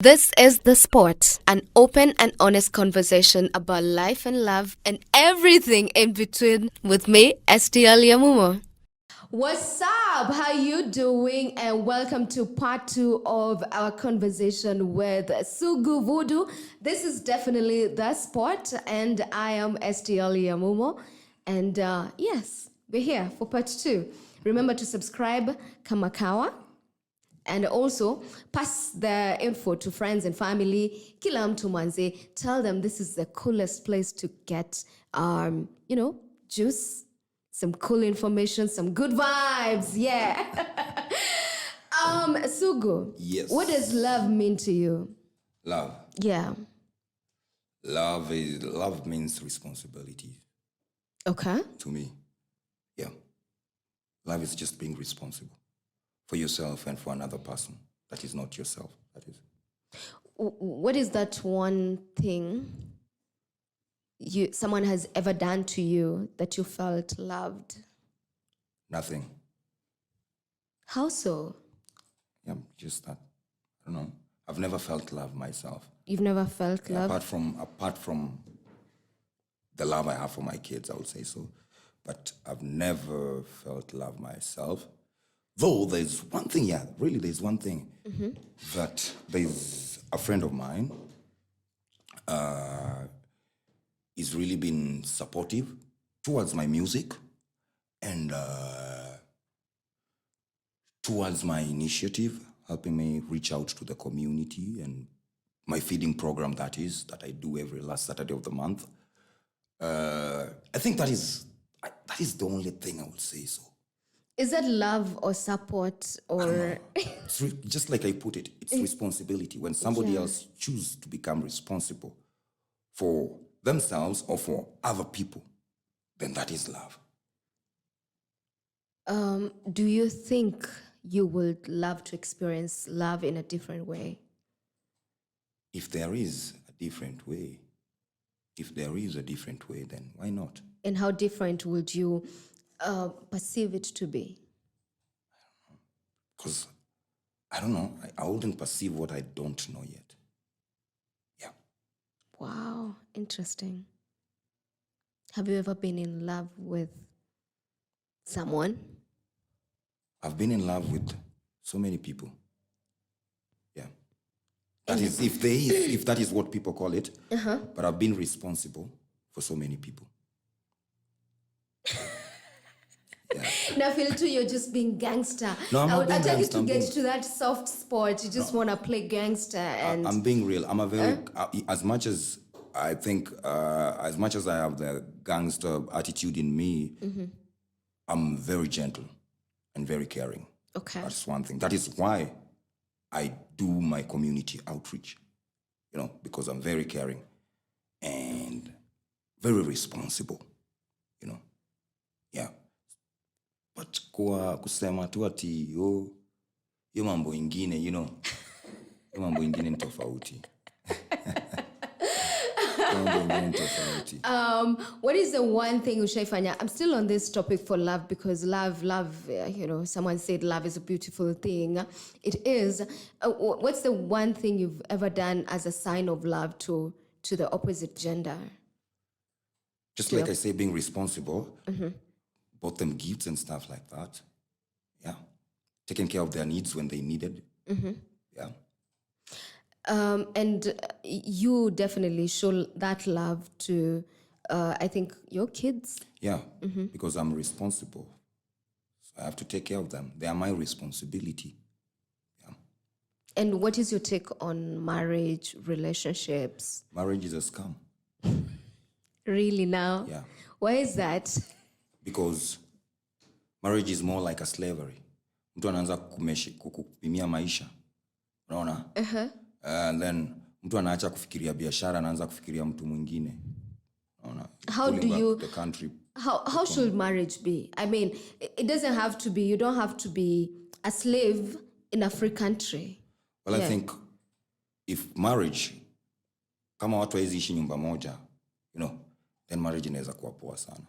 This is The Sport, an open and honest conversation about life and love and everything in between with me, STL Yamumo. What's up? How you doing? And welcome to part 2 of our conversation with SUGU VUDU. This is definitely The Sport, and I am STL Yamumo. And yes, we're here for part 2. Remember to subscribe, Kamakawa. And also pass the info to friends and family. Kila mtu manze. Tell them this is the coolest place to get, juice, some cool information, some good vibes. Yeah. Sugu. Yes. What does love mean to you? Love. Yeah. Love means responsibility. Okay. To me. Yeah. Love is just being responsible for yourself and for another person that is not yourself. That is. What is that one thing someone has ever done to you that you felt loved? Nothing. How so? Yeah, just that. I don't know. I've never felt love myself. You've never felt love? Apart from the love I have for my kids, I would say so. But I've never felt love myself. Though there's one thing, there's one thing that there's a friend of mine is really been supportive towards my music and towards my initiative, helping me reach out to the community and my feeding program that I do every last Saturday of the month. I think that is the only thing I would say so. Is that love or support or? It's just like I put it, it's responsibility. When somebody else chooses to become responsible for themselves or for other people, then that is love. Do you think you would love to experience love in a different way? If there is a different way, then why not? And how different would you perceive it to be? Because I don't know. I wouldn't perceive what I don't know yet. Yeah. Wow, interesting. Have you ever been in love with someone? I've been in love with so many people. Yeah. That is, if that is what people call it. But I've been responsible for so many people. Now, feel too, you're just being gangster. No, I'm not being I'd like you gangster, to get to that soft spot. You just want to play gangster. And I'm being real. I'm a very, as much as I think, as much as I have the gangster attitude in me, I'm very gentle and very caring. Okay. That's one thing. That is why I do my community outreach, because I'm very caring and very responsible, Yeah. But kusema tu ati yo mambo ingine, yo mambo ingine ni tofauti. What is the one thing ushaifanya? I'm still on this topic for love because love, someone said love is a beautiful thing. It is. What's the one thing you've ever done as a sign of love to the opposite gender? Just like I say, being responsible. Bought them gifts and stuff like that. Yeah. Taking care of their needs when they needed. Yeah. And you definitely show that love to, I think, your kids. Yeah, because I'm responsible. So I have to take care of them. They are my responsibility. Yeah. And what is your take on marriage, relationships? Marriage is a scam. Really now? Yeah. Why is that? Because marriage is more like a slavery. Mtu anaanza kukupimia maisha. Unaona? And then mtu anaacha kufikiria biashara, anaanza kufikiria mtu mwingine. Unaona? How should marriage be? I mean, it doesn't have to be, you don't have to be a slave in a free country. Well, I think if marriage, kama watu hawezi ishi nyumba moja, then marriage inaweza kuwa poa sana.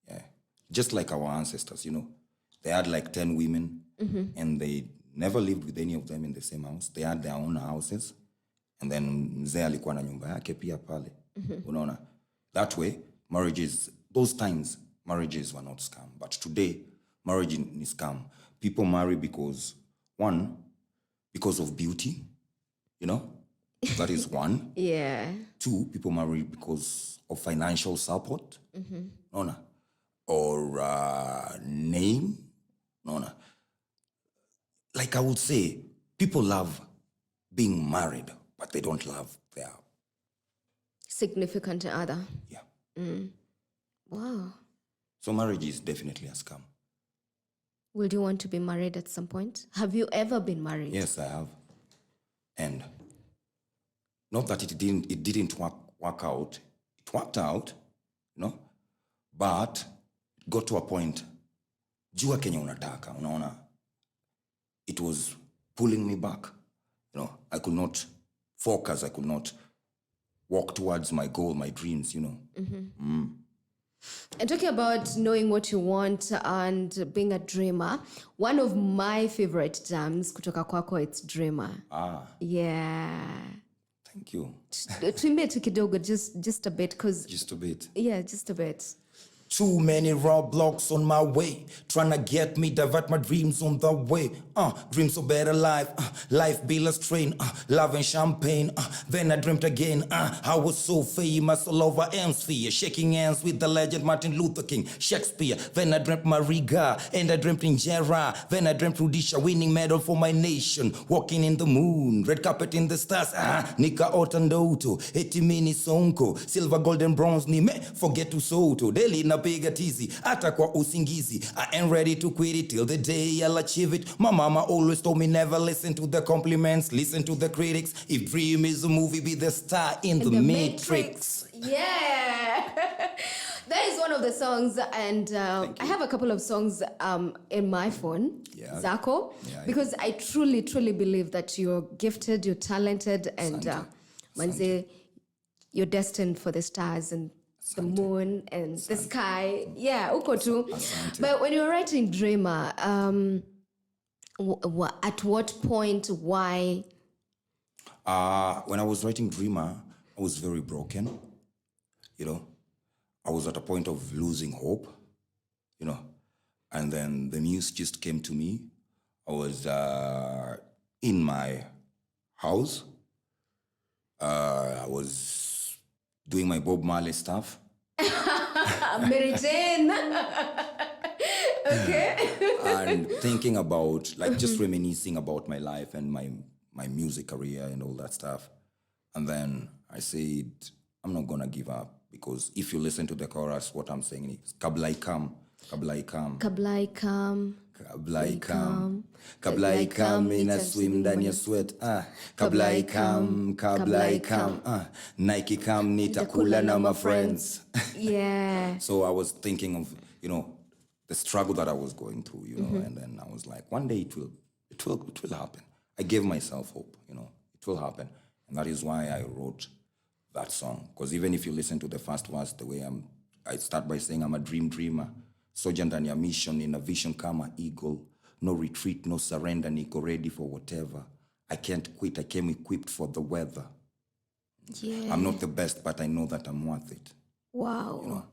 Yeah. Just like our ancestors, they had like 10 women and they never lived with any of them in the same house. They had their own houses. And then mzee alikuwa na nyumba yake pia pale. Unaona? That way, those times, marriages were not scam. But today, marriage is scam. People marry because, one, because of beauty, that is one. Yeah. Two, people marry because of financial support, or name, Like I would say, people love being married, but they don't love their significant other. Yeah. Wow. So marriage is definitely a scam. Would you want to be married at some point? Have you ever been married? Yes, I have. And not that it didn't work out. It worked out, but it got to a point, jua Kenya unataka, unaona, it was pulling me back. I could not focus. I could not walk towards my goal, my dreams, And talking about knowing what you want and being a dreamer, one of my favorite jams kutoka kwako, it's Dreamer. Yeah. Thank you. Tuimbe tu kidogo, just a bit, cause just a bit. Yeah, just a bit. Too many roadblocks on my way, trying to get me, divert my dreams on the way. Dreams of better life, life be less strain, love and champagne. Then I dreamt again, I was so famous all over Amsphere, shaking hands with the legend Martin Luther King, Shakespeare. Then I dreamt Mariga, and I dreamt Injera. Then I dreamt Rudisha winning medal for my nation, walking in the moon, red carpet in the stars. Nika Otandoto, 80 mini sonko, silver, golden, bronze, ni me forget to soto. Daily na piga tizi, hata kwa usingizi. I ain't ready to quit it till the day I'll achieve it. My mama always told me never listen to the compliments, listen to the critics. If dream is a movie, be the star in the Matrix. Yeah. That is one of the songs, and I have a couple of songs in my phone, Zako, because I truly, truly believe that you're gifted, you're talented, and manze, you're destined for the stars and the moon and the sky. Yeah, uko tu. But when you were writing Dreamer, at what point, why? When I was writing Dreamer, I was very broken. I was at a point of losing hope, and then the news just came to me. I was in my house. I was doing my Bob Marley stuff. Mary Jane. Okay. And thinking about, just reminiscing about my life and my music career and all that stuff. And then I said, I'm not going to give up, because if you listen to the chorus, what I'm saying is, Kablai kam, Kablai kam. Kablai kam. Kablai kam. Kablai kam, in a swim ndani ya sweat. Kablai kam, Kablai kam. Nike kam, nitakula na my friends. Yeah. So I was thinking of, the struggle that I was going through, and then I was like, one day it will happen. I gave myself hope, it will happen. And that is why I wrote that song. Because even if you listen to the first verse, the way I start by saying I'm a dreamer. Soldier ndani ya mission, in a vision kama eagle. No retreat, no surrender, niko ready for whatever. I can't quit, I came equipped for the weather. Yeah. I'm not the best, but I know that I'm worth it. Wow.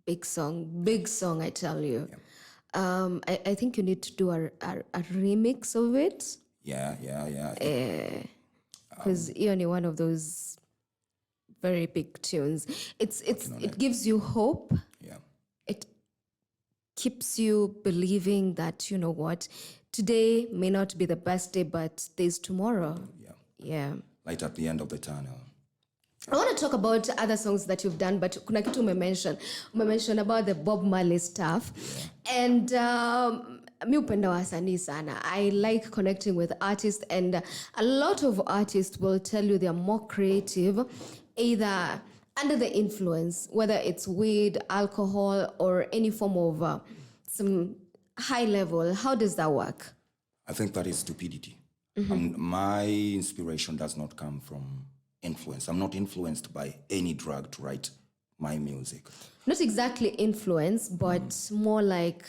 Big song, I tell you. Yeah. I think you need to do a remix of it. Yeah. Because you're only one of those very big tunes. It gives you hope. Yeah. It keeps you believing that, you know what, today may not be the best day, but there's tomorrow. Yeah. Light at the end of the tunnel. I want to talk about other songs that you've done, but kuna kitu umemention about the Bob Marley stuff. Yeah. And mi upenda wasanii sana. I like connecting with artists, and a lot of artists will tell you they're more creative, either under the influence, whether it's weed, alcohol, or any form of some high level. How does that work? I think that is stupidity. My inspiration does not come from influence. I'm not influenced by any drug to write my music. Not exactly influence, but more like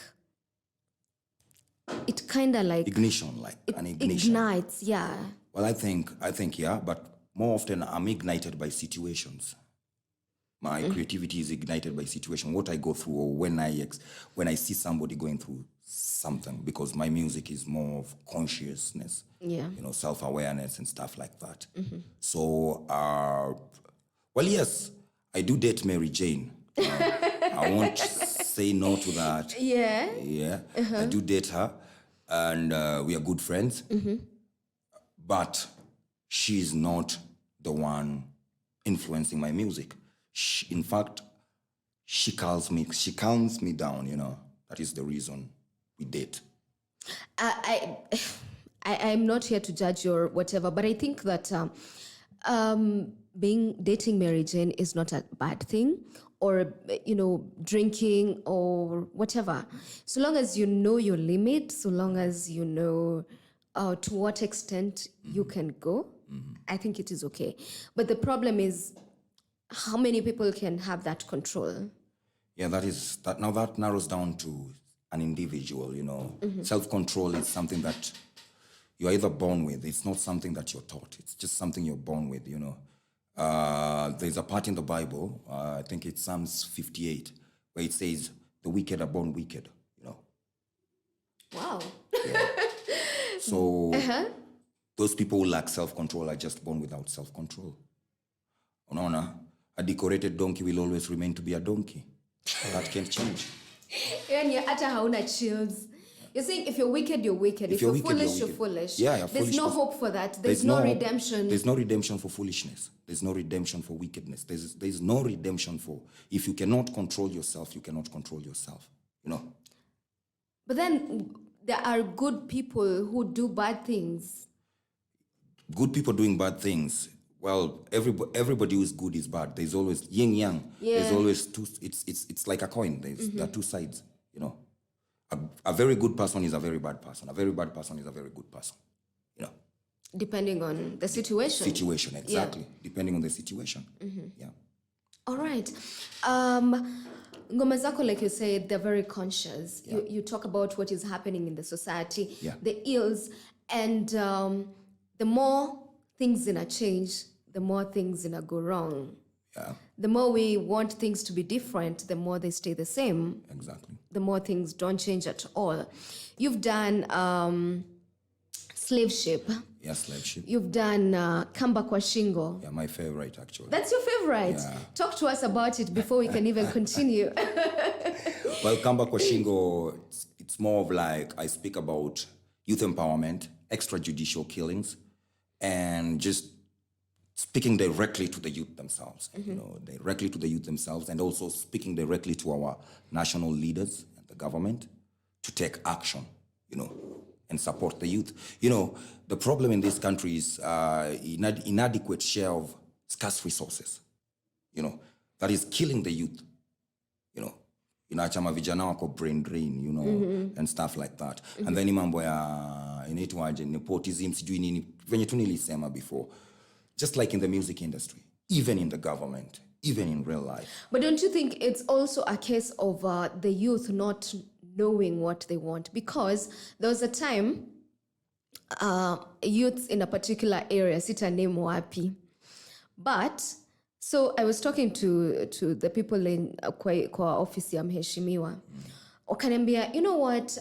it kind of like Ignition, like an ignition. ignites, yeah. Well, I think yeah, but more often I'm ignited by situations. My creativity is ignited by situation, what I go through, or when I see somebody going through something, because my music is more of consciousness, Yeah. self-awareness and stuff like that. So, well, yes, I do date Mary Jane. I won't say no to that. Yeah. Yeah, I do date her, and we are good friends. But she's not the one influencing my music. In fact, she calms me down. That is the reason we date. I'm not here to judge or whatever, but I think that dating Mary Jane is not a bad thing, or drinking or whatever. So long as you know your limit, so long as you know to what extent you can go, I think it is okay. But the problem is, how many people can have that control? Yeah, now that narrows down to an individual. Self-control is something that you're either born with. It's not something that you're taught. It's just something you're born with. There's a part in the Bible, I think it's Psalms 58, where it says the wicked are born wicked. Wow. Yeah. So those people who lack self-control are just born without self-control. Unaona, a decorated donkey will always remain to be a donkey. That can't change. And you're at hauna chills. You're saying if you're wicked, you're wicked. If you're foolish, you're foolish. Yeah, there's no hope for that. There's no redemption. There's no redemption for foolishness. There's no redemption for wickedness. There's no redemption for, if you cannot control yourself, you cannot control yourself. But then there are good people who do bad things. Good people doing bad things. Well, everybody who is good is bad. There's always yin yang. Yeah. There's always two. It's like a coin. There are two sides. A very good person is a very bad person. A very bad person is a very good person. Depending on the situation. Situation, exactly. Yeah. Depending on the situation. Yeah. All right. Ngoma zako, like you said, they're very conscious. Yeah. You talk about what is happening in the society, the ills, and the more things in a change, the more things in a go wrong. Yeah. The more we want things to be different, the more they stay the same. Exactly. The more things don't change at all. You've done slave ship. Yeah, slave ship. You've done Kamba kwa Shingo. Yeah, my favorite actually. That's your favorite? Yeah. Talk to us about it before we can even continue. Well, Kamba kwa Shingo, it's more of like, I speak about youth empowerment, extrajudicial killings, and just speaking directly to the youth themselves, directly to the youth themselves, and also speaking directly to our national leaders and the government to take action, and support the youth. The problem in this country is inadequate share of scarce resources, that is killing the youth, inachama vijana wako brain drain, and stuff like that. And then mambo ya inaitwaje nepotism sijui nini venye tu nilisema before, just like in the music industry, even in the government, even in real life. But don't you think it's also a case of the youth not knowing what they want? Because there was a time youths in a particular area, sita name wapi, but so I was talking to the people in kwa office ya mheshimiwa. Wakaniambia, you know what,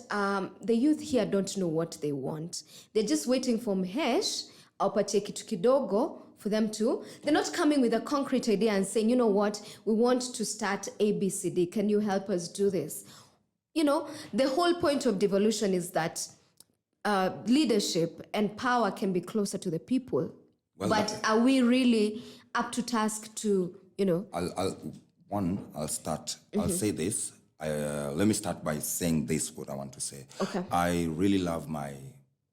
the youth here don't know what they want. They're just waiting for mhesh awapatie kitu kidogo for them to, they're not coming with a concrete idea and saying, you know what, we want to start ABCD. Can you help us do this? The whole point of devolution is that leadership and power can be closer to the people. Well, but are we really up to task to, I'll start. I'll say this. Let me start by saying this, what I want to say. Okay. I really love my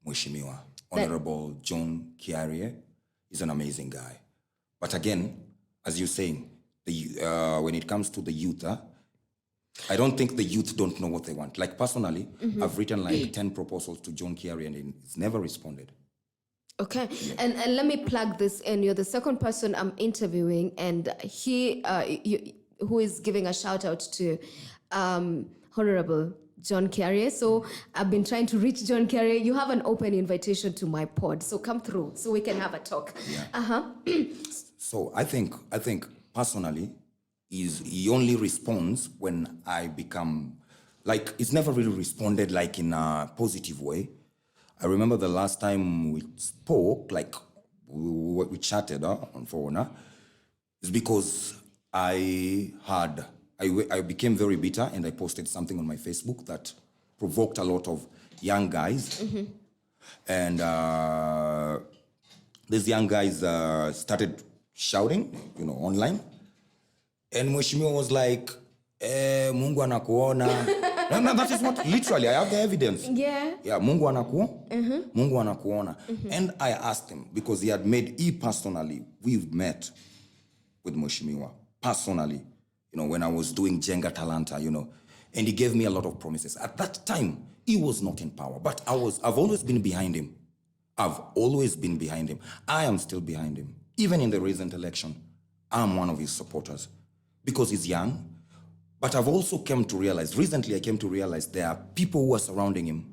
Mheshimiwa, Honorable John Kiarie. He's an amazing guy. But again, as you're saying, when it comes to the youth, I don't think the youth don't know what they want. Like personally, I've written like 10 proposals to John Kiarie and he's never responded. Okay, yeah. And let me plug this in. You're the second person I'm interviewing, and he, who is giving a shout out to Honorable John Carrier. So I've been trying to reach John Carrier. You have an open invitation to my pod, so come through so we can have a talk. Yeah. So I think personally, he only responds when I become, like, it's never really responded like in a positive way. I remember the last time we spoke, like we chatted on phone, is because I became very bitter and I posted something on my Facebook that provoked a lot of young guys. And these young guys started shouting, online. And Mheshimiwa was like, Mungu anakuona. No, that is what, literally, I have the evidence. Yeah, Mungu anakuona. And I asked him, because he personally, we've met with Mheshimiwa, personally, when I was doing Jenga Talanta, and he gave me a lot of promises. At that time, he was not in power, but I've always been behind him. I am still behind him. Even in the recent election, I'm one of his supporters because he's young. But I've also recently I came to realize there are people who are surrounding him.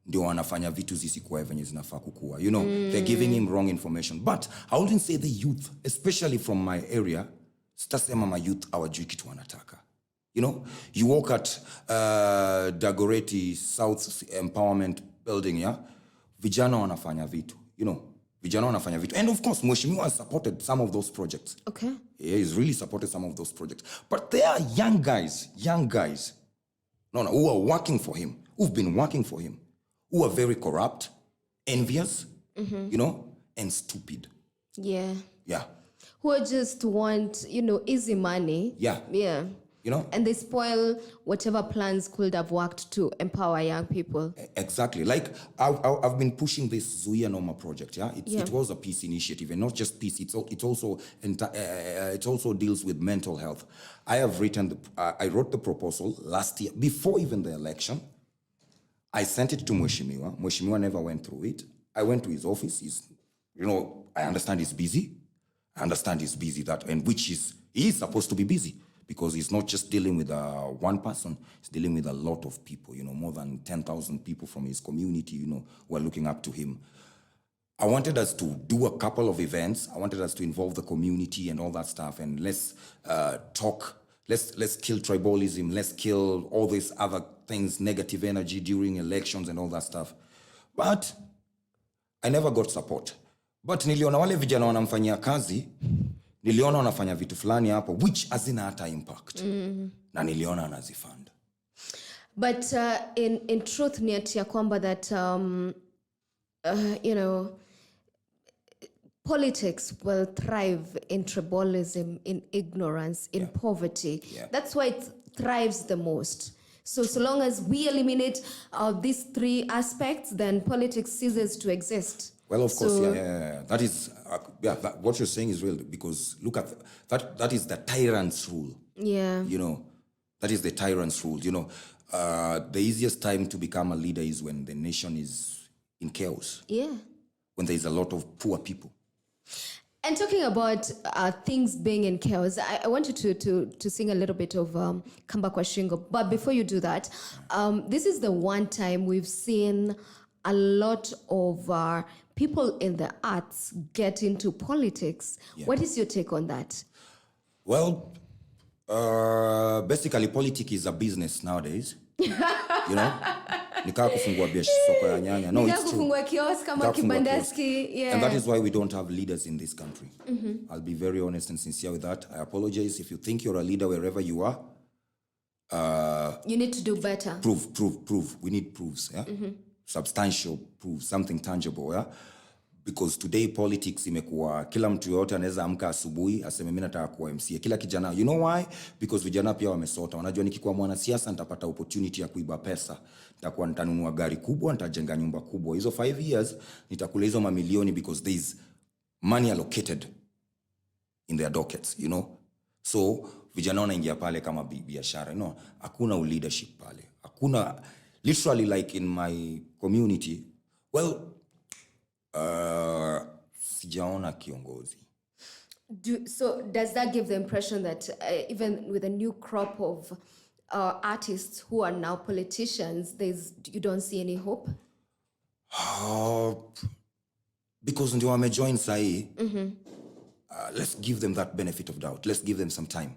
Ndio wanafanya vitu zisikuwa venye zinafaa kukua. They're giving him wrong information. But I wouldn't say the youth, especially from my area, sitasema my youth hawajui kitu wanataka. You walk at Dagoretti South Empowerment Building, yeah? Vijana wanafanya vitu, And of course, Mheshimiwa has supported some of those projects. Okay. Yeah, he's really supported some of those projects. But there are young guys, who are working for him, who've been working for him, who are very corrupt, envious, and stupid. Yeah. Yeah. Who just want, easy money. Yeah. Yeah. And they spoil whatever plans could have worked to empower young people. Exactly. Like I've been pushing this Zuia Noma project. Yeah, it was a peace initiative, and not just peace. It also deals with mental health. I wrote the proposal last year before even the election. I sent it to Mheshimiwa. Mheshimiwa never went through it. I went to his office. I understand he's busy. He's supposed to be busy. Because he's not just dealing with one person, he's dealing with a lot of people, more than 10,000 people from his community, who are looking up to him. I wanted us to do a couple of events. I wanted us to involve the community and all that stuff. And let's talk, let's kill tribalism, let's kill all these other things, negative energy during elections and all that stuff. But I never got support. But niliona wale vijana wanamfanyia kazi, niliona wanafanya vitu fulani hapo which hazina hata impact. Na niliona anazifund. But in truth ni ati ya kwamba that politics will thrive in tribalism, in ignorance, in poverty. Yeah. That's why it thrives the most. So long as we eliminate these three aspects, then politics ceases to exist. Well, of course, yeah. That is, what you're saying is real, because look at that is the tyrant's rule. Yeah. That is the tyrant's rule. The easiest time to become a leader is when the nation is in chaos. Yeah. When there is a lot of poor people. And talking about things being in chaos, I want you to sing a little bit of Kamba Kwa Shingo. But before you do that, this is the one time we've seen a lot of people in the arts get into politics. Yeah. What is your take on that? Well, basically politics is a business nowadays. Nikaa kufungua soko ya nyanya. No, it's true. Yeah. And that is why we don't have leaders in this country. I'll be very honest and sincere with that. I apologize if you think you're a leader wherever you are. You need to do better. Prove. We need proofs, yeah? Substantial proof, something tangible, yeah? Because today politics imekuwa kila mtu yote anaweza amka asubuhi aseme mimi nataka kuwa MCA. Kila kijana, you know why? Because vijana pia wamesota. Wanajua nikikuwa mwanasiasa nitapata opportunity ya kuiba pesa. Nitakuwa nitanunua gari kubwa, nitajenga nyumba kubwa. Hizo 5 years nitakula hizo mamilioni because there is money allocated in their dockets, So vijana wanaingia pale kama biashara. Hakuna leadership pale. Hakuna, literally, like in my community, well, sijaona kiongozi. So does that give the impression that even with a new crop of artists who are now politicians, you don't see any hope? Because ndio wamejoin sahi, let's give them that benefit of doubt. Let's give them some time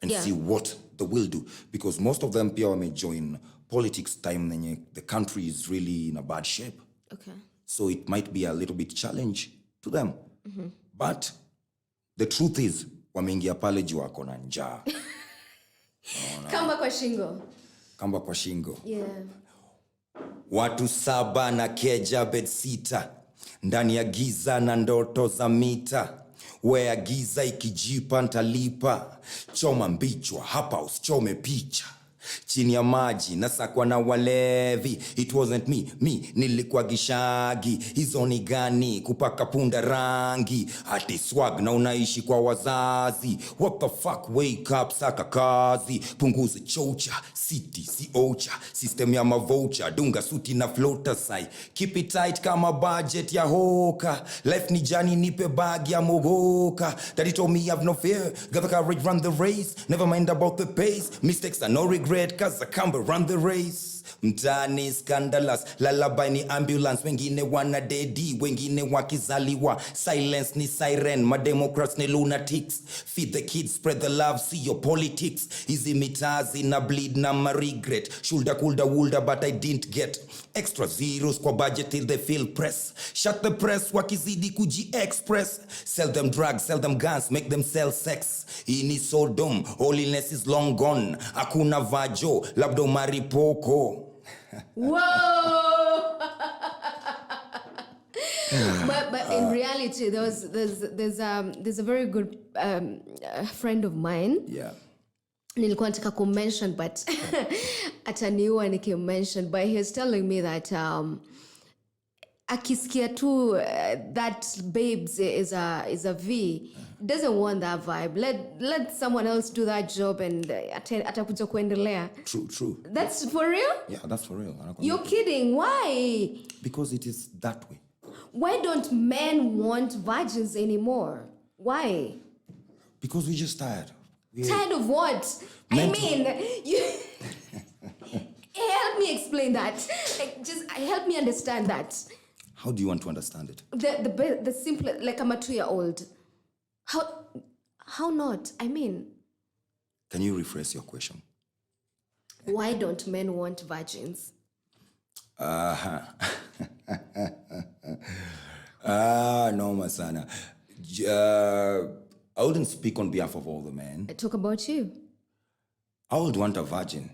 and see what they will do. Because most of them pia wamejoin politics time nenye the country is really in a bad shape. Okay. So it might be a little bit challenge to them. But the truth is, wameingia pale juu wako na njaa. Kamba kwa shingo. Kamba kwa shingo. Yeah. Watu 7 na keja bed sita, ndani ya giza na ndoto za mita. Wea giza ikijipa ntalipa, choma mbichwa hapa usichome picha. Chini ya maji nasakwa na walevi, it wasn't me nilikuwa gishagi. Hizo ni gani kupaka punda rangi, ati swag na unaishi kwa wazazi. What the fuck, wake up saka kazi. Punguze chocha, city si ocha, system ya mavocha. Dunga suti na floater sai, keep it tight kama budget ya hoka. Life ni jani nipe bag ya mogoka. Daddy told me have no fear, got the courage run the race. Never mind about the pace, mistakes are no regret. Cause I can't run the race. Mtani scandalous, lullaby ni ambulance. Wengine wana dedi, wengine wakizaliwa. Silence ni siren, my democrats ni lunatics. Feed the kids, spread the love, see your politics. Easy mitazi na bleed na ma regret. Shoulda kulda wulda but I didn't get. Extra zeros kwa budget till they feel press. Shut the press wakizidi kuji express. Sell them drugs, sell them guns, make them sell sex. Ini Sodom, holiness is long gone. Akuna vajo, labdo maripoko. Whoa! but in reality, there's a very good friend of mine. Yeah. Nilikuwa nataka kumention but ataniua nikimention, but he's telling me that akisikia tu that babes is a V, doesn't want that vibe. Let someone else do that job and atakuja kuendelea. True. That's for real? Yeah, that's for real. You're kidding. Why? Because it is that way. Why don't men want virgins anymore? Why? Because we're just tired. Tired of what? Mental. I mean, you help me explain that. Just help me understand that. How do you want to understand it? The simple, like I'm a 2-year-old. How not? I mean. Can you rephrase your question? Why don't men want virgins? No, Masana. I wouldn't speak on behalf of all the men. I talk about you. I would want a virgin.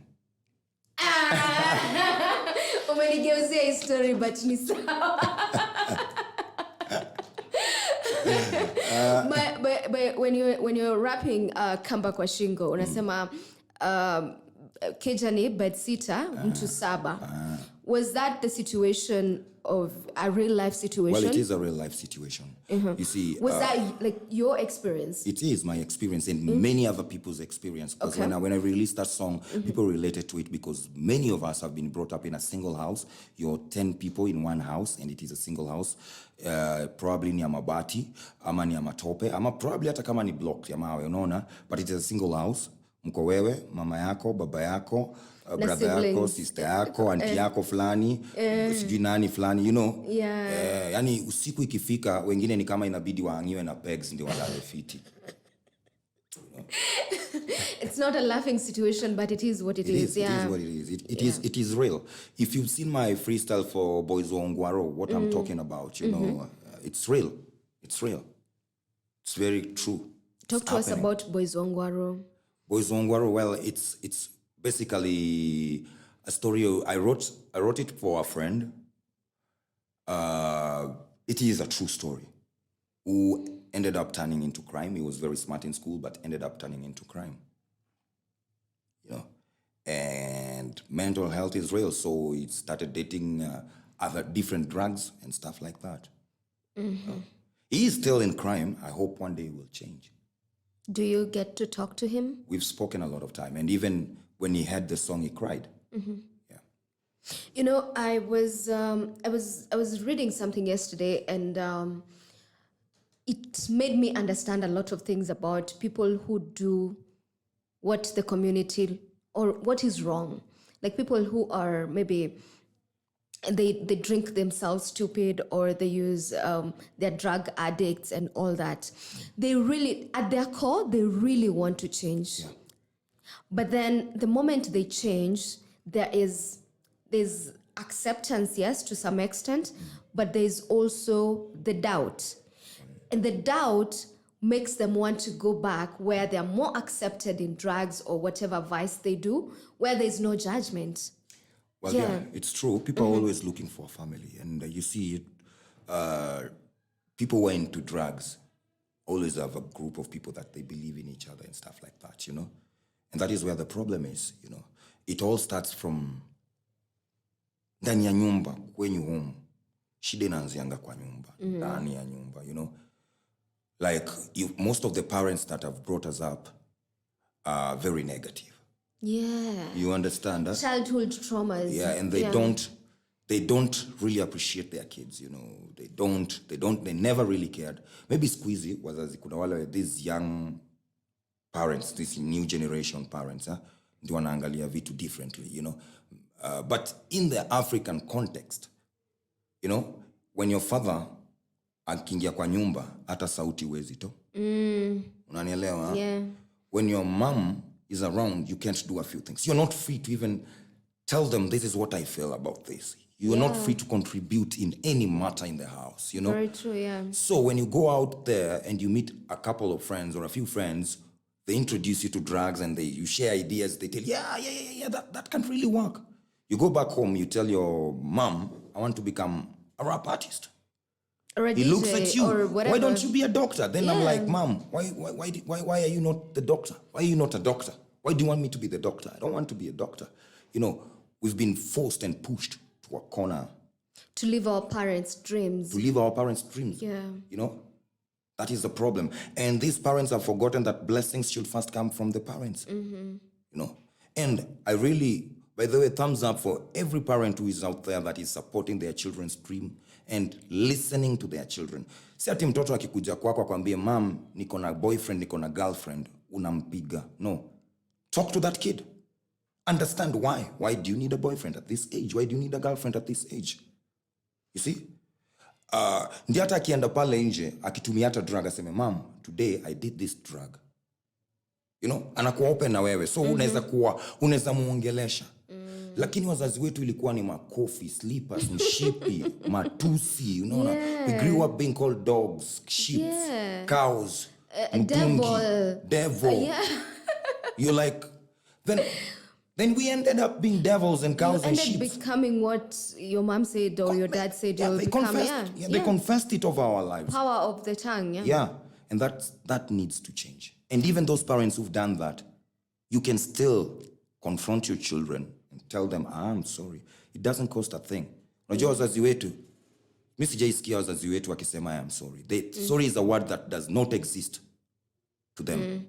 Umenigeuzia hii story but ni sawa. But when you're rapping Kamba kwa shingo unasema keja ni bedsitter mtu 7. Was that the situation of a real life situation? Well, it is a real life situation. You see, was that like your experience? It is my experience and many other people's experience. Because when I released that song, people related to it because many of us have been brought up in a single house. You're 10 people in one house and it is a single house. Probably ni amabati, ama ni amatope, ama probably hata kama ni block ya mawe, unaona? But it is a single house. Mko wewe, mama yako, baba yako, brother yako, sister yako, auntie yako fulani, sijui nani fulani, you know. Yeah. Yani usiku ikifika, wengine ni kama inabidi waangiwe na pegs ndio walale fiti. It's not a laughing situation, but it is what it is. Yeah. It is what it is. It is real. If you've seen my freestyle for Boys Ongwaro, what I'm talking about, you know, it's real. It's real. It's very true. Talk to us about Boys Ongwaro. Boys Ongwaro, well, it's basically a story. I wrote it for a friend. It is a true story. Who ended up turning into crime. He was very smart in school, but ended up turning into crime. You know, and mental health is real. So he started dating other different drugs and stuff like that. He is still in crime. I hope one day he will change. Do you get to talk to him? We've spoken a lot of time, and even when he heard the song, he cried. Yeah. You know, I was reading something yesterday, and it made me understand a lot of things about people who do what the community or what is wrong? Like people who are maybe they drink themselves stupid, or they use they're drug addicts and all that. They really, at their core, they really want to change. Yeah. But then the moment they change, there's acceptance, yes, to some extent, but there's also the doubt. And the doubt makes them want to go back where they're more accepted in drugs or whatever vice they do, where there's no judgment. Well, yeah, it's true. People are always looking for a family. And you see, people who are into drugs always have a group of people that they believe in each other and stuff like that, you know? And that is where the problem is, you know? It all starts from ndani ya nyumba, kwenye home. Shida inaanzianga kwa nyumba, ndani ya nyumba, you know? Like, most of the parents that have brought us up are very negative. Yeah. You understand that? Childhood traumas. Yeah, and they don't really appreciate their kids, you know. They never really cared. Maybe squeezy wazazi kuna wale, these young parents, these new generation parents, ndio wanaangalia vitu differently, you know. But in the African context, you know, when your father akiingia kwa nyumba, hata sauti huwezi to. Unanielewa? Yeah. When your mom is around, you can't do a few things. You're not free to even tell them, this is what I feel about this. You're not free to contribute in any matter in the house, you know? Very true, yeah. So when you go out there and you meet a couple of friends or a few friends, they introduce you to drugs and you share ideas. They tell you, yeah, that can't really work. You go back home, you tell your mom, I want to become a rap artist. Or a He DJ, looks at you. or whatever. Why don't you be a doctor? Then I'm like, Mom, why are you not the doctor? Why are you not a doctor? Why do you want me to be the doctor? I don't want to be a doctor. You know, we've been forced and pushed to a corner. To live our parents' dreams. To live our parents' dreams. Yeah. You know, that is the problem. And these parents have forgotten that blessings should first come from the parents. You know, and I really, by the way, thumbs up for every parent who is out there that is supporting their children's dream and listening to their children. Si ati mtoto akikuja kwako akwambie, Mom, niko na boyfriend, niko na girlfriend, unampiga. No. Talk to that kid. Understand why. Why do you need a boyfriend at this age? Why do you need a girlfriend at this age? You see? Ndi hata akienda pale nje, akitumia hata drug, aseme, Mom, today I did this drug. You know? Anakuwa open na wewe. So unaweza muongelesha. Lakini wazazi wetu ilikuwa ni makofi, sleepers, mshipi, matusi, you know? We grew up being called dogs, sheep, cows, devil. You're like, then we ended up being devils and cows and sheep. Ended becoming what your mom said or your dad said you'll become. They confessed it over our lives. Power of the tongue, yeah. Yeah, and that needs to change. And even those parents who've done that, you can still confront your children and tell them, I'm sorry. It doesn't cost a thing. Unajua wazazi wetu, mimi sijaisikia wazazi wetu wakisema I am sorry. Sorry is a word that does not exist to them.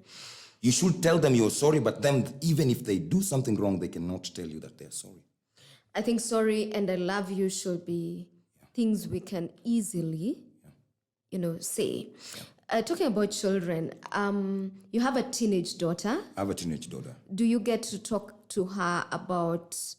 You should tell them you're sorry, but then even if they do something wrong, they cannot tell you that they're sorry. I think sorry and I love you should be things we can easily, say. Talking about children, you have a teenage daughter. I have a teenage daughter. Do you get to talk to her about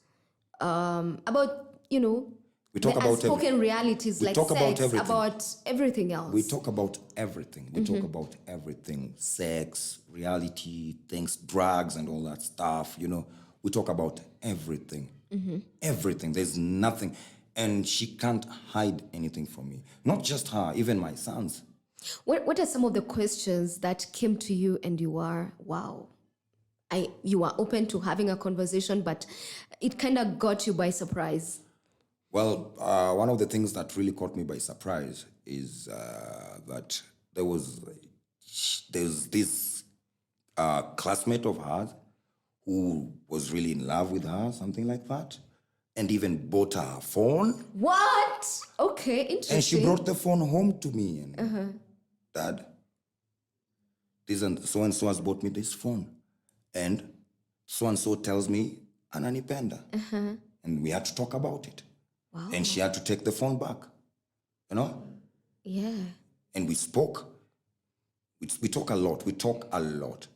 we talk about unspoken realities, like sex, about everything else? We talk about everything. We talk about everything. Sex, reality, things, drugs and all that stuff, you know. We talk about everything. Everything. There's nothing. And she can't hide anything from me. Not just her, even my sons. What are some of the questions that came to you and you are, you are open to having a conversation, but it kind of got you by surprise? Well, one of the things that really caught me by surprise is that there's this classmate of hers who was really in love with her, something like that, and even bought her a phone. What? Okay, interesting. And she brought the phone home to me. And Dad, so-and-so has bought me this phone. And so-and-so tells me, ananipenda. And we had to talk about it. Wow. And she had to take the phone back. You know? Yeah. And we spoke. We talk a lot. We talk a lot.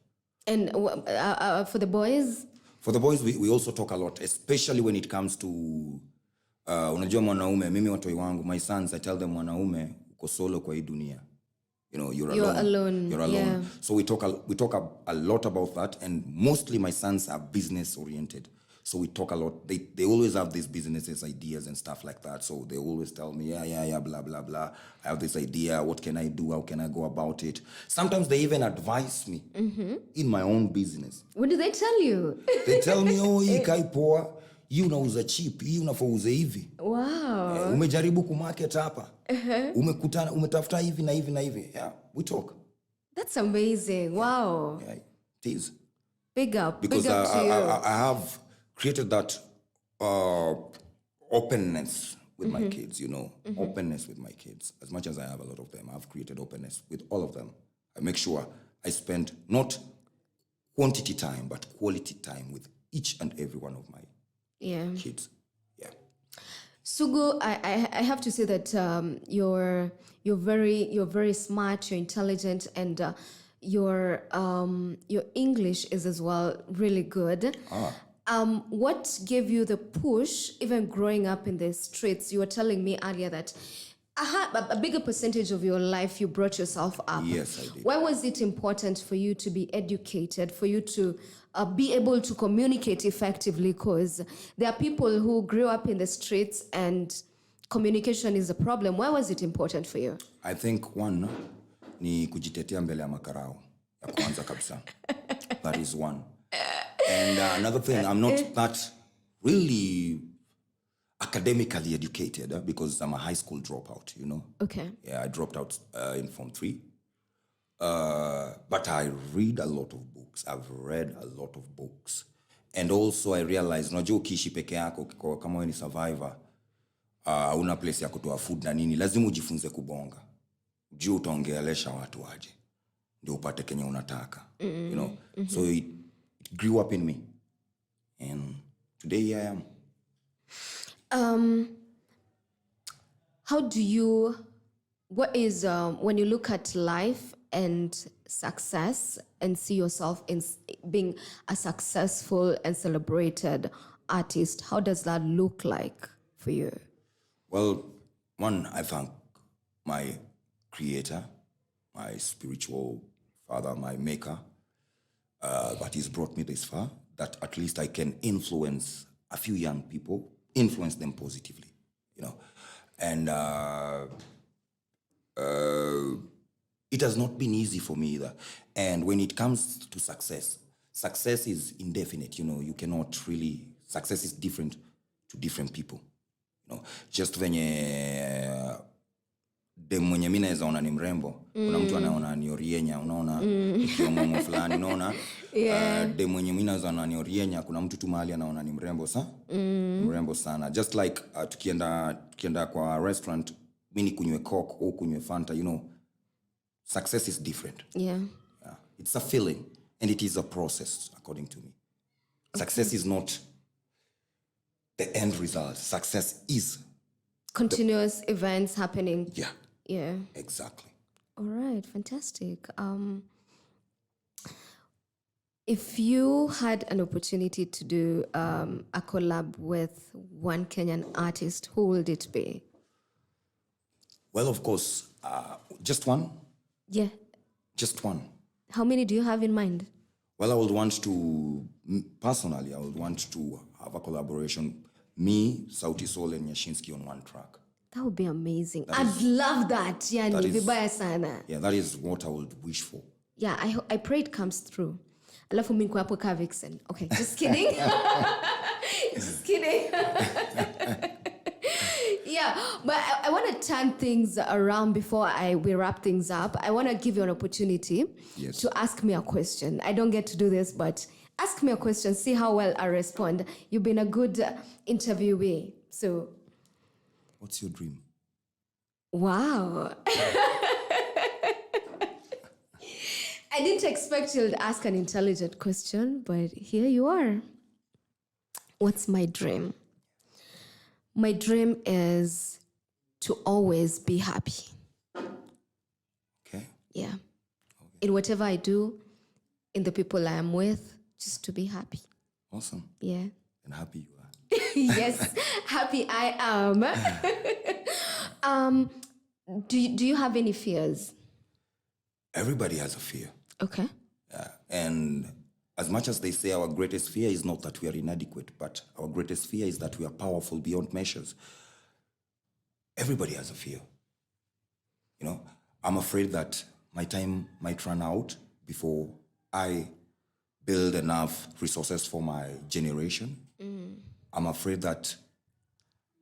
And for the boys? For the boys, we also talk a lot, especially when it comes to unajua mwanaume, mimi watoi wangu, my sons, I tell them mwanaume uko solo kwa hii dunia. You know, you're alone. You're alone. Yeah. So we talk a lot about that, and mostly my sons are business oriented. So we talk a lot. They always have these businesses ideas and stuff like that. So they always tell me, yeah, blah, blah, blah. I have this idea. What can I do? How can I go about it? Sometimes they even advise me in my own business. What do they tell you? They tell me, oh, hii kai poa, hii unauza cheap, hii unafauza hivi. Wow. Umejaribu kumarket hapa. Umetafuta hivi na hivi na hivi. Yeah, we talk. That's amazing. Wow. Yeah, it is. Big up. Because big up to you. I have created that openness with my kids, you know, openness with my kids. As much as I have a lot of them, I've created openness with all of them. I make sure I spend not quantity time, but quality time with each and every one of my kids. Yeah. Sugu, I have to say that you're very smart, you're intelligent, and your English is as well really good. What gave you the push, even growing up in the streets? You were telling me earlier that a bigger percentage of your life you brought yourself up. Yes, I did. Why was it important for you to be educated, for you to be able to communicate effectively? Because there are people who grew up in the streets and communication is a problem. Why was it important for you? I think one, ni kujitetea mbele ya makarao. Ya kwanza kabisa. That is one. And another thing, I'm not that really academically educated because I'm a high school dropout, you know. Okay. Yeah, I dropped out in Form 3. But I read a lot of books. I've read a lot of books. And also I realized, unajua ukiishi peke yako kama wewe ni survivor, una place ya kutoa food na nini, lazima ujifunze kubonga. Juu utaongelesha watu aje. Ndio upate kenye unataka. You know. So it grew up in me. And today I am. How do you, what is, when you look at life and success and see yourself in being a successful and celebrated artist, how does that look like for you? Well, one, I thank my creator, my spiritual father, my maker, that he's brought me this far, that at least I can influence a few young people, influence them positively, you know. And it has not been easy for me either. And when it comes to success, success is indefinite, you know. You cannot really, success is different to different people, you know. Just venye dem mwenye mimi naweza ona ni mrembo, kuna mtu anaona ni Orienya, unaona kiongomo fulani, unaona. Dem mwenye mimi naweza ona ni Orienya, kuna mtu tu mahali anaona ni mrembo mrembo sana. Just like tukienda kwa restaurant, mimi kunywe Coke au kunywe Fanta, you know. Success is different. Yeah. It's a feeling and it is a process, according to me. Success is not the end result. Success is Continuous events happening. Yeah. Yeah. Exactly. All right, fantastic. If you had an opportunity to do a collab with one Kenyan artist, who would it be? Well, of course, just one. Yeah. Just one. How many do you have in mind? Well, I would want to, personally, I would want to have a collaboration, me, Sauti Sol, and Nyashinsky on one track. That would be amazing. I'd love that. Yani, vibaya sana. Yeah, that is what I would wish for. Yeah, I pray it comes through. Alafu mimi hapo ka Vixen. Okay, just kidding. Just kidding. Yeah, but I want to turn things around before we wrap things up. I want to give you an opportunity to ask me a question. I don't get to do this, but ask me a question. See how well I respond. You've been a good interviewee. So, what's your dream? Wow. I didn't expect you to ask an intelligent question, but here you are. What's my dream? My dream is to always be happy. Okay. Yeah. Okay. In whatever I do, in the people I am with, just to be happy. Awesome. Yeah. And happy you are. Yes, happy I am. Do you have any fears? Everybody has a fear. Okay. And as much as they say our greatest fear is not that we are inadequate, but our greatest fear is that we are powerful beyond measures. Everybody has a fear. You know, I'm afraid that my time might run out before I build enough resources for my generation. I'm afraid that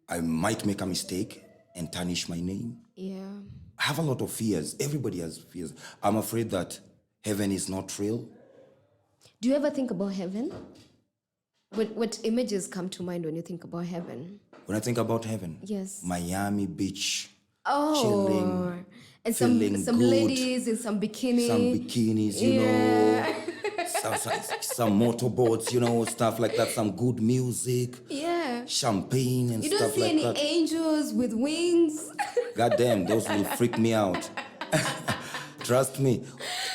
I might make a mistake and tarnish my name. Yeah. I have a lot of fears. Everybody has fears. I'm afraid that heaven is not real. Do you ever think about heaven? What images come to mind when you think about heaven? When I think about heaven, Yes. Miami Beach, Oh, chilling, and feeling some good, ladies in some bikini. some bikinis, you know, some motorboats, you know, stuff like that, some good music, Yeah. champagne and You stuff don't see like any that. angels with wings. God damn, those will freak me out. Trust me.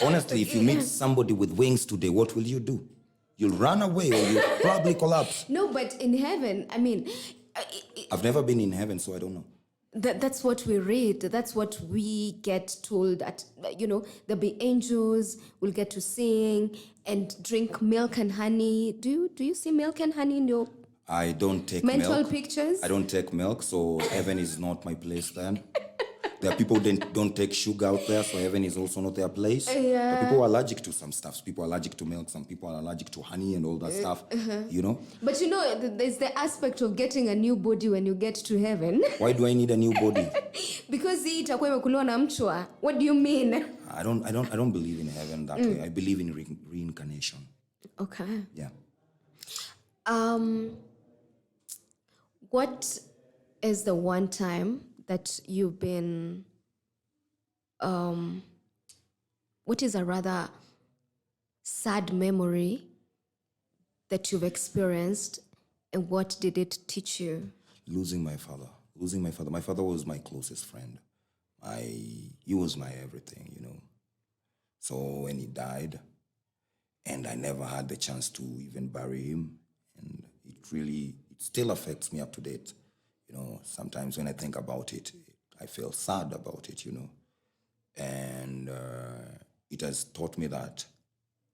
Honestly, if you meet somebody with wings today, what will you do? You'll run away or you'll probably collapse. No, but in heaven, I mean, I've never been in heaven, so I don't know. that's what we read. That's what we get told. That there'll be angels. We'll get to sing and drink milk and honey. Do you see milk and honey in your I don't take mental milk. pictures? I don't take milk, so heaven is not my place then. There are people who don't take sugar out there, so heaven is also not their place. Yeah. But people are allergic to some stuff. People are allergic to milk. Some people are allergic to honey and all that stuff, you know? But there's the aspect of getting a new body when you get to heaven. Why do I need a new body? Because hii itakuwa imekuliwa na mchwa. What do you mean? I don't believe in heaven that way. I believe in reincarnation. Okay. Yeah. What is the one time that you've been what is a rather sad memory that you've experienced, and what did it teach you? Losing my father. My father was my closest friend. He was my everything, you know. So when he died, and I never had the chance to even bury him, and it still affects me up to date. You know, sometimes when I think about it, I feel sad about it, you know. And it has taught me that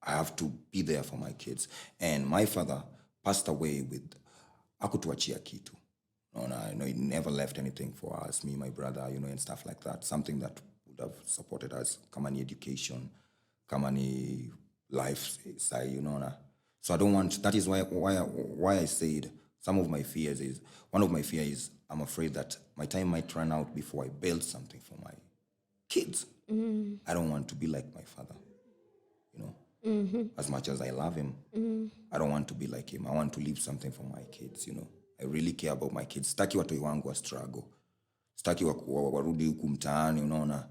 I have to be there for my kids. And my father passed away with hakutuachia kitu. I know he never left anything for us, me, my brother, you know, and stuff like that. Something that would have supported us, kama ni education, kama ni lifestyle, you know. So I don't want, that is why I said one of my fears is I'm afraid that my time might run out before I build something for my kids. I don't want to be like my father, you know. As much as I love him, I don't want to be like him. I want to leave something for my kids, you know. I really care about my kids. Sitaki watoi wangu wa struggle. Sitaki warudi huku mtaani, unaona,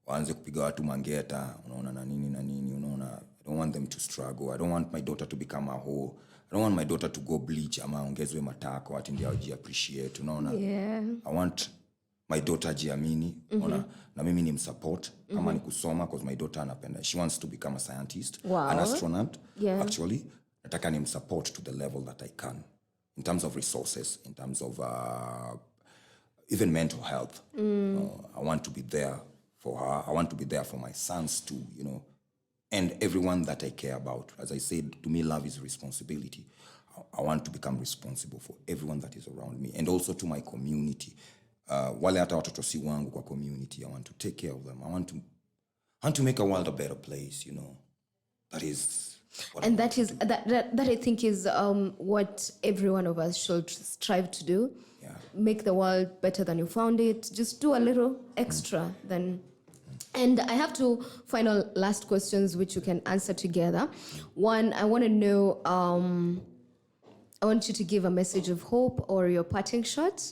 waanze kupiga watu mangeta, unaona, na nini, unaona. I don't want them to struggle. I don't want my daughter to become a whore. I don't want my daughter to go bleach ama ongezwe matako ati ndio aji appreciate, unaona. Yeah. I want my daughter jiamini, unaona, na mimi ni msupport kama ni kusoma, because my daughter anapenda. She wants to become a scientist, an astronaut. Yeah. Actually, nataka ni msupport to the level that I can. In terms of resources, in terms of even mental health. I want to be there for her. I want to be there for my sons too, you know, and everyone that I care about. As I said, to me, love is responsibility. I want to become responsible for everyone that is around me, and also to my community. Wale hata watoto si wangu kwa community, I want to take care of them. I want to make a world a better place, you know. That is... And that I think is what every one of us should strive to do. Yeah. Make the world better than you found it. Just do a little extra than. And I have two final last questions which you can answer together. One, I want to know, I want you to give a message of hope or your parting shot.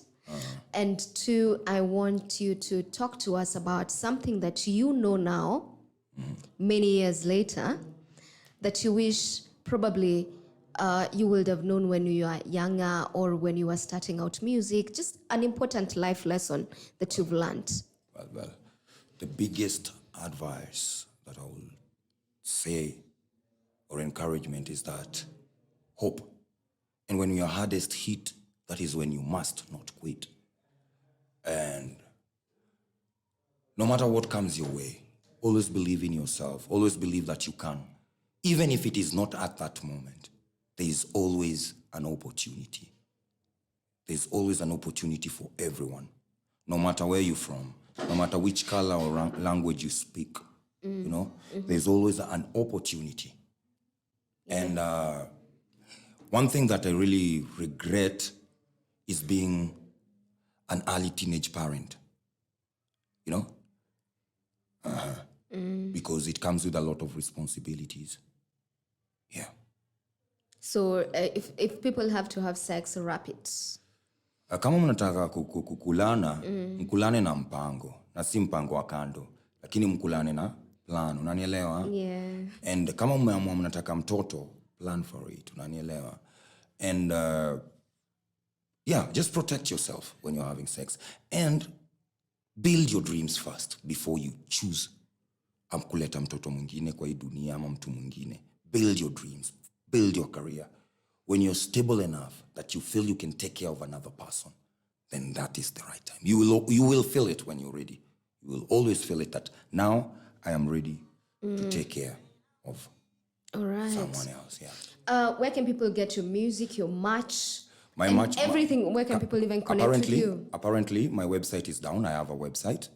And two, I want you to talk to us about something that you know now, many years later, that you wish probably you would have known when you were younger or when you were starting out music. Just an important life lesson that you've learned. Well, the biggest advice that I will say or encouragement is that hope And when your hardest hit, that is when you must not quit. And no matter what comes your way, always believe in yourself. Always believe that you can. Even if it is not at that moment, there is always an opportunity. There's always an opportunity for everyone. No matter where you're from, no matter which color or language you speak, there's always an opportunity. And one thing that I really regret is being an early teenage parent, because it comes with a lot of responsibilities. Yeah. So if people have to have sex, wrap it. Kama mnataka kukulana, mkulane na mpango, na si mpango wa kando, lakini mkulane na plan, unanielewa? Yeah. And kama mmeamua mnataka mtoto, plan for it, unanielewa? And just protect yourself when you're having sex. And build your dreams first before you choose kuleta mtoto mwingine kwa hii dunia ama mtu mwingine. Build your dreams, build your career. When you're stable enough that you feel you can take care of another person, then that is the right time. You will feel it when you're ready. You will always feel it that now I am ready to take care of someone else. Yeah. Where can people get your music, your merch? Everything. Where can people even connect with you? Apparently, my website is down. I have a website.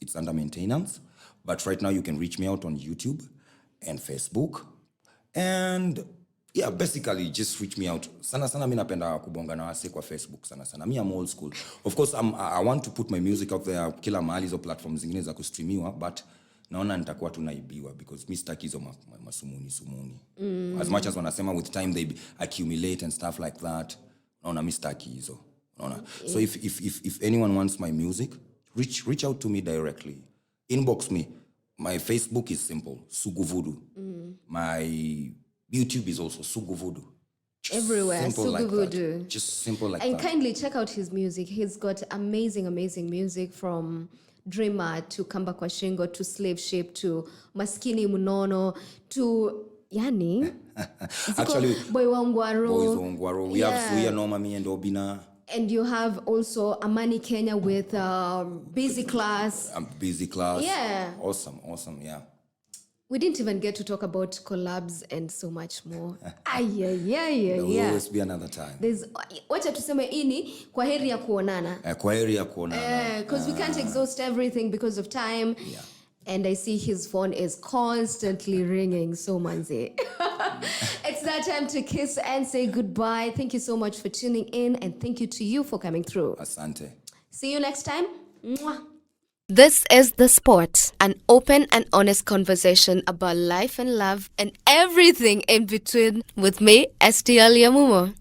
It's under maintenance. But right now, you can reach me out on YouTube and Facebook. And basically, just reach me out. Sana mi napenda kubonga na wase kwa Facebook. Sana. Me, I'm old school. Of course, I want to put my music out there. Kila mahali zo platforms zingine za kustreamiwa. But naona nitakuwa tunaibiwa because mi sitaki hizo masumuni. As much as wanasema with time they accumulate and stuff like that. Naona mi sitaki hizo. So if anyone wants my music, reach out to me directly. Inbox me. My Facebook is simple, SUGU VUDU. My YouTube is also SUGU VUDU. Everywhere, SUGU VUDU. Just simple like and that. And kindly check out his music. He's got amazing music from Dreamer to Kamba kwa Shingo to Slave Ship to Maskini Munono to Yani. Actually, Boy Wangwaro. We have Noma, me and Obina. And you have also Amani Kenya with Busy Class. Busy Class. Yeah. Awesome, yeah. We didn't even get to talk about collabs and so much more. There will always be another time. Wacha tuseme ini kwa heri ya kuonana. Kwa heri ya kuonana. Because we can't exhaust everything because of time. Yeah. And I see his phone is constantly ringing. So manze. It's that time to kiss and say goodbye. Thank you so much for tuning in. And thank you to you for coming through. Asante. See you next time. Mwah. This is The Spot, an open and honest conversation about life and love and everything in between with me, STL Yamumo.